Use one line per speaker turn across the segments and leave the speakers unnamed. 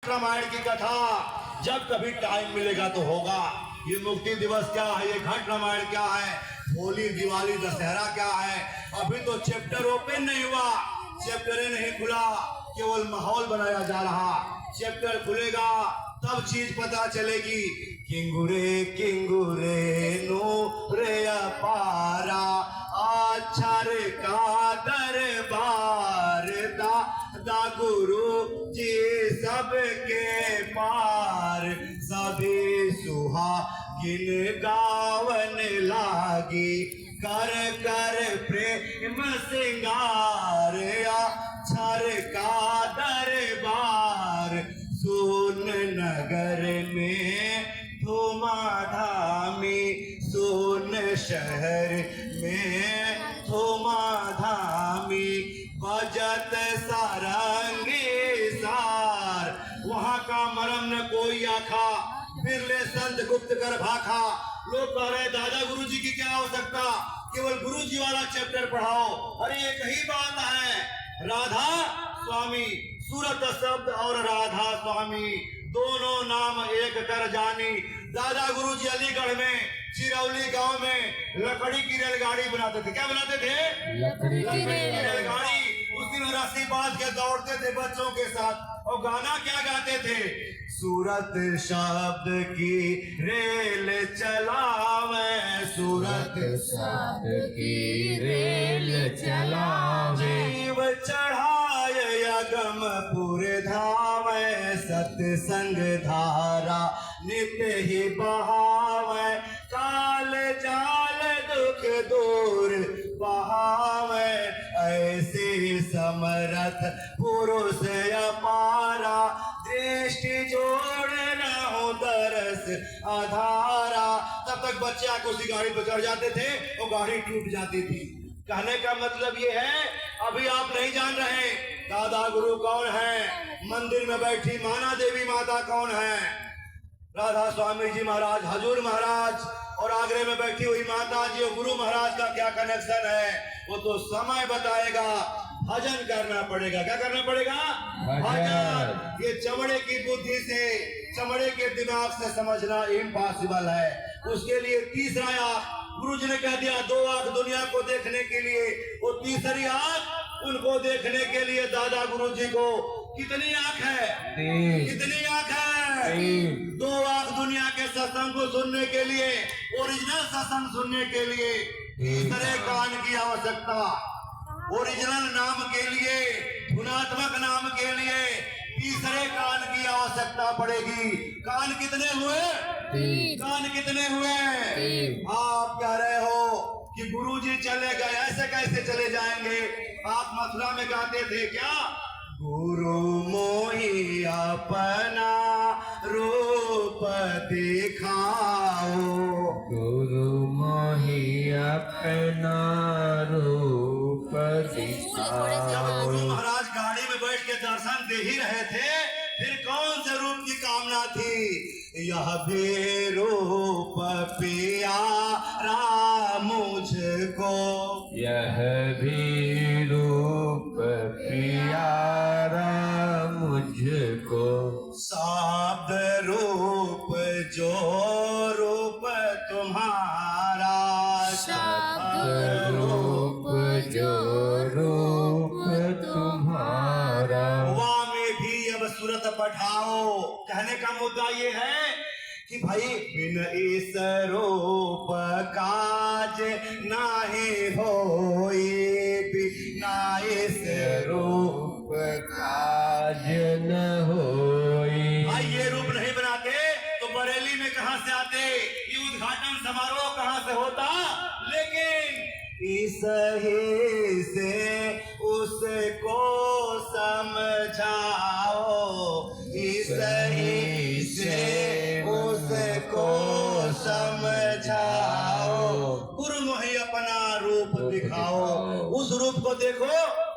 रामायण की कथा जब कभी टाइम मिलेगा तो होगा। ये मुक्ति दिवस क्या है, ये घट रामायण क्या है, होली दिवाली दशहरा क्या है, अभी तो चैप्टर ओपन नहीं हुआ, चैप्टर नहीं खुला, केवल माहौल बनाया जा रहा। चैप्टर खुलेगा तब चीज पता चलेगी। किंगुरे किंगुरे नो रे अपारा आचार का दरबार दा गुरु जी सबके पार सभी सुहागिन गावन लागी कर कर प्रेम सिंगार आचार का दरबार सोन नगर में धूमाधामी सोन शहर में धूमाधामी बजत सारंगी सार। वहां का मरम न कोई आखा बिरले संत गुप्त कर भाखा। लोग कह रहे दादा गुरु जी की क्या आवश्यकता, केवल गुरु जी वाला चैप्टर पढ़ाओ। अरे एक ही बात है, राधा स्वामी सूरत शब्द और राधा स्वामी दोनों नाम एक कर जानी। दादा गुरु जी अलीगढ़ में चिरौली गांव में लकड़ी की रेलगाड़ी बनाते थे। क्या बनाते थे?
लकड़ी की
रेलगाड़ी। उस दिन रस्सी बांध के दौड़ते थे बच्चों के साथ, और गाना क्या गाते थे? सूरत शब्द की रेल चलावे, सूरत
शब्द की रेल चलावे,
जीव चढ़ाए अगमपुर धावे, सत्संग धारा नित्य ही बहावे, काल जाल दुख दूर बहावे, ऐसे समरथ पुरुष अपारा, दृष्टि जोड़ न हो दरस आधारा। तब तक बच्चे आके उसी गाड़ी पर चढ़ जाते थे, वो गाड़ी टूट जाती थी। कहने का मतलब ये है, अभी आप नहीं जान रहे दादा गुरु कौन है, मंदिर में बैठी माना देवी माता कौन है, राधा स्वामी जी महाराज, हजूर महाराज, और आगरे में बैठी हुई माता जी और गुरु महाराज का क्या कनेक्शन है, वो तो समय बताएगा। भजन करना पड़ेगा। क्या करना पड़ेगा? भजन। ये चमड़े की बुद्धि से, चमड़े के दिमाग से समझना इम्पॉसिबल है। उसके लिए तीसरा आंख गुरु जी ने कह दिया, दो आंख दुनिया को देखने के लिए, वो तीसरी आंख उनको देखने के लिए। दादा गुरु जी को कितनी आंख है? कितनी आंख है? दो आंख दुनिया के सत्संग को सुनने के लिए, ओरिजिनल सत्संग सुनने के लिए। तीसरे कान की आवश्यकता, ओरिजिनल नाम के लिए, गुणात्मक नाम के लिए तीसरे कान की आवश्यकता पड़ेगी। कान कितने हुए? कान कितने हुए? आप कह रहे हो कि गुरुजी चले गए, ऐसे कैसे चले जाएंगे? आप मथुरा में गाते थे क्या? गुरु मोहि अपना रूप दिखाओ,
गुरु मोहि अपना रूप दिखाओ।
गुरु महाराज गाड़ी में बैठ के दर्शन दे ही रहे थे, फिर कौन से रूप की कामना थी? यह भी रूप प्यारा मुझको,
यह भी रूप प्यारा मुझको,
शब्द रूप जो रूप तुम्हारा,
शब्द रूप जो रूप तुम्हारा।
वहाँ में भी अब सूरत पठाओ। कहने का मुद्दा ये है कि भाई बिन इस रूप काज नाहि होई, बिना इस
रूप काज न होई।
भाई ये रूप नहीं बनाते तो बरेली में कहां से आते, ये उद्घाटन समारोह कहां से होता? लेकिन इस ही से उसको समझाओ, इस ही से उसको समझाओ। गुरु मोहि अपना रूप दिखाओ, उस रूप को देखो,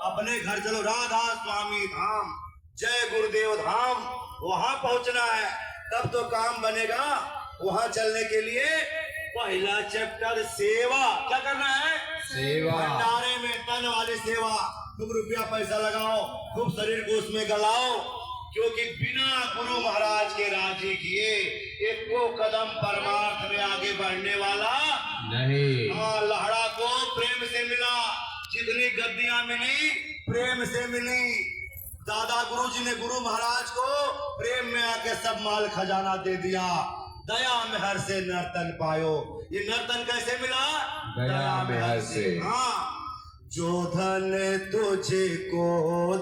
अपने घर चलो। राधा स्वामी धाम, जय गुरुदेव धाम, वहां पहुंचना है, तब तो काम बनेगा। वहां चलने के लिए पहला चैप्टर सेवा। क्या करना है?
सेवा।
भंडारे में तन वाली सेवा। खूब रुपया पैसा लगाओ, खूब शरीर को उसमें गलाओ, क्योंकि बिना गुरु महाराज के राजी किए एक को कदम परमार्थ में आगे बढ़ने वाला
नहीं।
हाँ, लहड़ा को प्रेम से मिला, जितनी गद्दियां मिली प्रेम से मिली। दादा गुरु जी ने गुरु महाराज को प्रेम में आके सब माल खजाना दे दिया। दया में हर से नर्तन पायो। ये नर्तन कैसे मिला?
दया में हर से।
हाँ, जो धन तुझको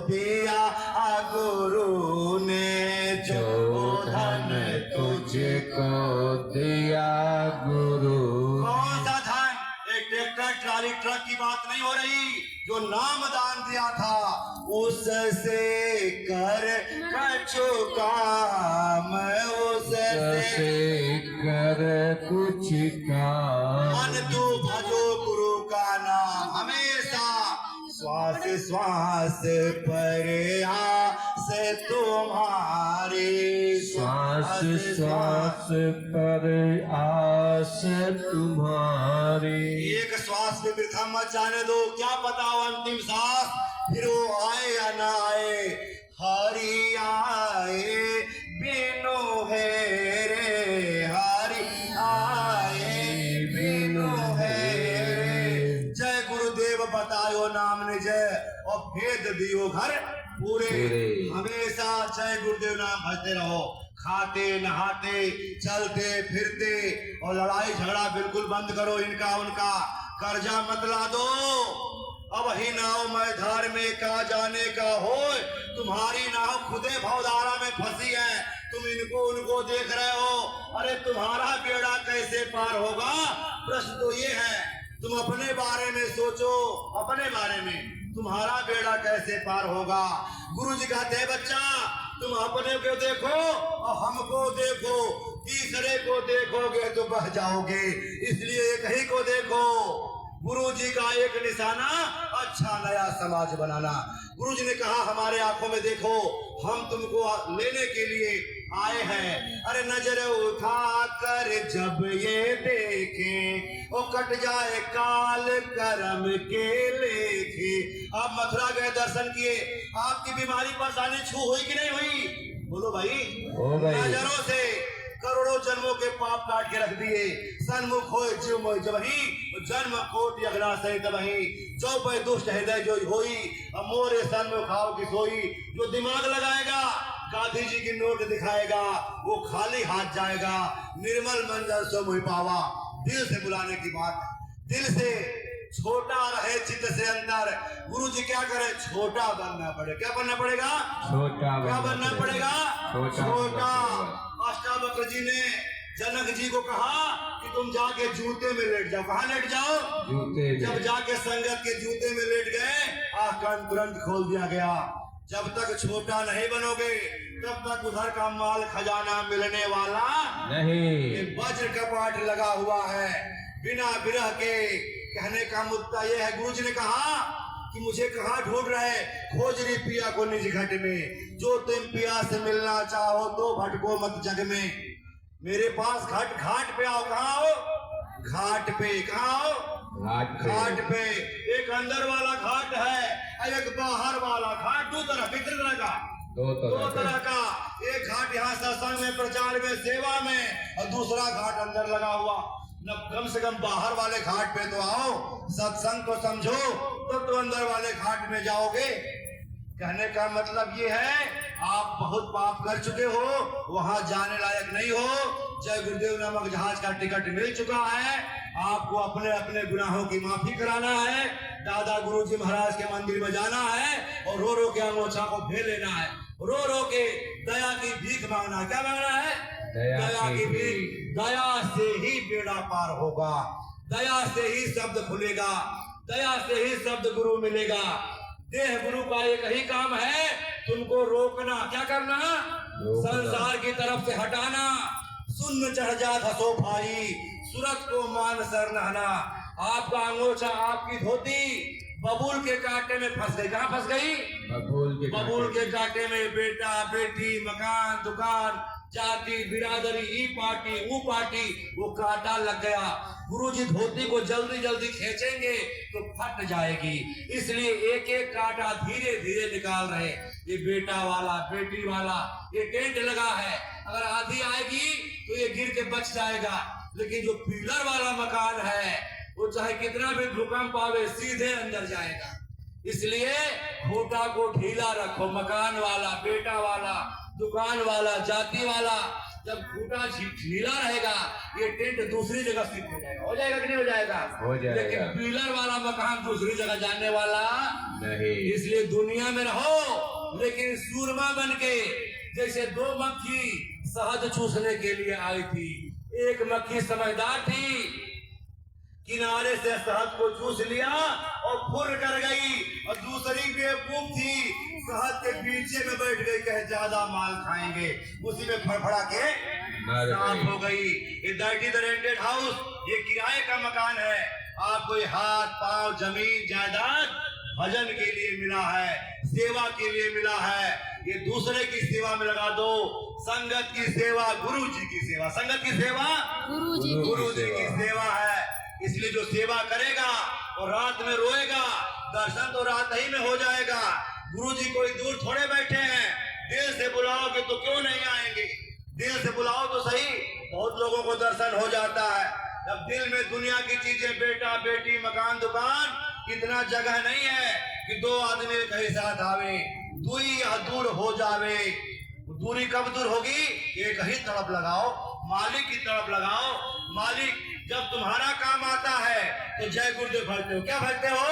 दिया गुरु ने, जो धन
तुझको दिया गुरु।
कौन सा धन? एक ट्रैक्टर ट्राली ट्रक की बात नहीं हो रही, जो नाम दान दिया था उससे कर कछु काम, उससे
कर कुछ काम।
मन तू भजो गुरु का नाम हमेशा, श्वास श्वास पर आस तुम्हारी,
श्वास श्वास पर आस तुम्हारी।
एक श्वास में वृथा मत जाने दो, क्या पता हो अंतिम सांस फिर वो आए या ना आए। हरि आए बिनु है रे, हरि आए बिनु है रे। जय गुरुदेव बतायो नाम ने जय, और भेद दियो घर पूरे। हमेशा जय गुरुदेव नाम भजते रहो, खाते नहाते चलते फिरते, और लड़ाई झगड़ा बिल्कुल बंद करो। इनका उनका कर्जा मत ला दो। अब ही नाव मैं धार में का जाने का हो, तुम्हारी नाव खुदे भवधारा में फंसी है, तुम इनको उनको देख रहे हो। अरे तुम्हारा बेड़ा कैसे पार होगा? प्रश्न तो ये है, तुम अपने बारे में सोचो, अपने बारे में तुम्हारा बेड़ा कैसे पार होगा। गुरु जी कहते हैं बच्चा तुम अपने को देखो और हमको देखो, तीसरे को देखोगे तो बह जाओगे, इसलिए एक ही को देखो। गुरु जी का एक निशाना अच्छा नया समाज बनाना। गुरु जी ने कहा हमारे आंखों में देखो, हम तुमको लेने के लिए आए हैं। अरे नजर उठा कर जब ये देखे, ओ कट जाए काल कर्म के लेखे। आप मथुरा गए, दर्शन किए, आपकी बीमारी परेशानी छू हुई कि नहीं हुई? बोलो भाई।
हो गई।
नजरों से करोड़ों जन्मों के पाप काट के रख दिए। सन्मुख हो जब ही जन्म कोट यगना सहित वही, जो पे दुष्ट हृदय जो होई, मोरे सन्मुख आओ की सोई। जो दिमाग लगाएगा, गांधी जी की नोट दिखाएगा, वो खाली हाथ जाएगा। निर्मल मंजर सो मुहि पावा, दिल से बुलाने की बात, दिल से छोटा रहे चित्त से अंदर। गुरु जी क्या करे? छोटा बनना पड़े। क्या बनना पड़ेगा?
छोटा।
क्या बनना पड़ेगा? छोटा। अष्टावक्र जी ने जनक जी को कहा कि तुम जाके जूते में लेट जाओ। कहाँ लेट जाओ?
जूते में।
जब जाके संगत के जूते में लेट गए, कान तुरंत खोल दिया गया। जब तक छोटा नहीं बनोगे तब तक उधर का माल खजाना मिलने वाला
नहीं।
वज्र कपाट लगा हुआ है बिना विरह के। कहने का मुद्दा यह है, गुरु जी ने कहा कि मुझे कहाँ ढूंढ रहे? खोज री पिया को निज घट में, जो तुम पिया से मिलना चाहो तो भटको मत जग में। मेरे पास घाट पे आओ। कहाँ आओ? घाट पे। कहाँ आओ? घाट पे। एक अंदर वाला घाट है, एक बाहर वाला घाट। दो तरह, कितने तरह का? दो तरह का। एक घाट यहाँ सत्संग में, प्रचार में, सेवा में, और दूसरा घाट अंदर लगा हुआ। न कम से कम बाहर वाले घाट पे तो आओ, सत्संग को समझो, तो अंदर वाले घाट में जाओगे। कहने का मतलब ये है, आप बहुत पाप कर चुके हो, वहां जाने लायक नहीं हो। जय गुरुदेव नामक जहाज का टिकट मिल चुका है, आपको अपने अपने गुनाहों की माफी कराना है, दादा गुरु जी महाराज के मंदिर में जाना है, और रो रो के अंगोछा को भेज लेना है, रो रो के दया की भीख मांगना। क्या मांगना है? दया की भीख। दया से ही बेड़ा पार होगा, दया से ही शब्द खुलेगा, दया से ही शब्द गुरु मिलेगा। देह गुरु का एक ही काम है, तुमको रोकना। क्या करना? संसार की तरफ से हटाना। सुन्न चढ़ जा धसो भाई, सूरत को मान सर नहना। आपका अंगोछा, आपकी धोती बबूल के कांटे में फंस गई। कहाँ फंस गई? बबूल के कांटे में। बेटा बेटी, मकान दुकान, जाति बिरादरी, ई पार्टी वो पार्टी, वो कांटा लग गया। गुरुजी धोती को जल्दी जल्दी खींचेंगे तो फट जाएगी, इसलिए एक एक कांटा धीरे धीरे निकाल रहे।
ये बेटा वाला बेटी वाला ये टेंट लगा है, अगर आंधी आएगी तो ये गिर के बच जाएगा। लेकिन जो पिलर वाला मकान है वो चाहे कितना भी भूकंप आवे सीधे अंदर जाएगा। इसलिए खूंटा को ढीला रखो। मकान वाला, बेटा वाला, दुकान वाला, जाति वाला, जब खूंटा ढीला रहेगा ये टेंट दूसरी जगह शिफ्ट हो जाएगा। हो जाएगा कि नहीं हो जाएगा?
हो जाएगा।
लेकिन पिलर वाला मकान दूसरी जगह जाने वाला
नहीं।
इसलिए दुनिया में रहो लेकिन सूरमा बन के। जैसे दो मक्खी शहद चूसने के लिए आई थी, एक मक्खी समझदार थी, किनारे से शहद को चूस लिया और फुर कर गई, और दूसरी बेवकूफ थी, शहद के पीछे में बैठ गई, कहे ज्यादा माल खाएंगे, उसी में फड़फड़ा के साफ हो गई। ये that is the rented house, ये किराए का मकान है। आपको ये हाथ पांव जमीन जायदाद भजन के लिए मिला है, सेवा के लिए मिला है। ये दूसरे की सेवा में लगा दो। संगत की सेवा गुरु जी की सेवा, संगत की सेवा गुरु जी की सेवा है। इसलिए जो सेवा करेगा और रात में रोएगा, दर्शन तो रात ही में हो जाएगा। गुरु जी कोई दूर थोड़े बैठे हैं, दिल से बुलाओगे तो क्यों नहीं आएंगे? दिल से बुलाओ तो सही। बहुत लोगों को दर्शन हो जाता है, जब दिल में दुनिया की चीजें, बेटा बेटी मकान दुकान, इतना जगह नहीं है कि दो आदमी कहीं साथ आवे, दूरी दूर हो जावे। दूरी कब दूर होगी? एक ही तरफ लगाओ, मालिक की तरफ लगाओ। मालिक जब तुम्हारा काम आता है तो जय गुरुदेव भजते हो। क्या भजते हो?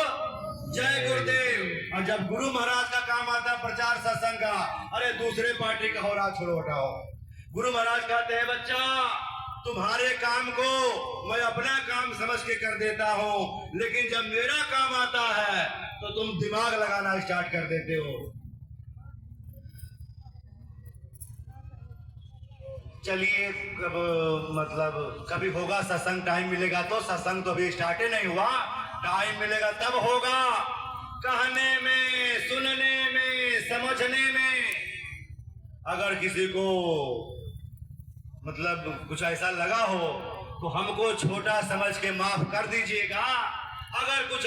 जय गुरुदेव। और जब गुरु महाराज का काम आता है, प्रचार सत्संग का, अरे दूसरे पार्टी का हो रहा, छोड़ो हटाओ। गुरु महाराज कहते हैं बच्चा तुम्हारे काम को मैं अपना काम समझ के कर देता हूँ, लेकिन जब मेरा काम आता है तो तुम दिमाग लगाना स्टार्ट कर देते हो। चलिए मतलब कभी होगा सत्संग, टाइम मिलेगा तो। सत्संग तो अभी स्टार्ट ही नहीं हुआ, टाइम मिलेगा तब होगा। कहने में, सुनने में, समझने में अगर किसी को मतलब कुछ ऐसा लगा हो तो हमको छोटा समझ के माफ कर दीजिएगा। अगर कुछ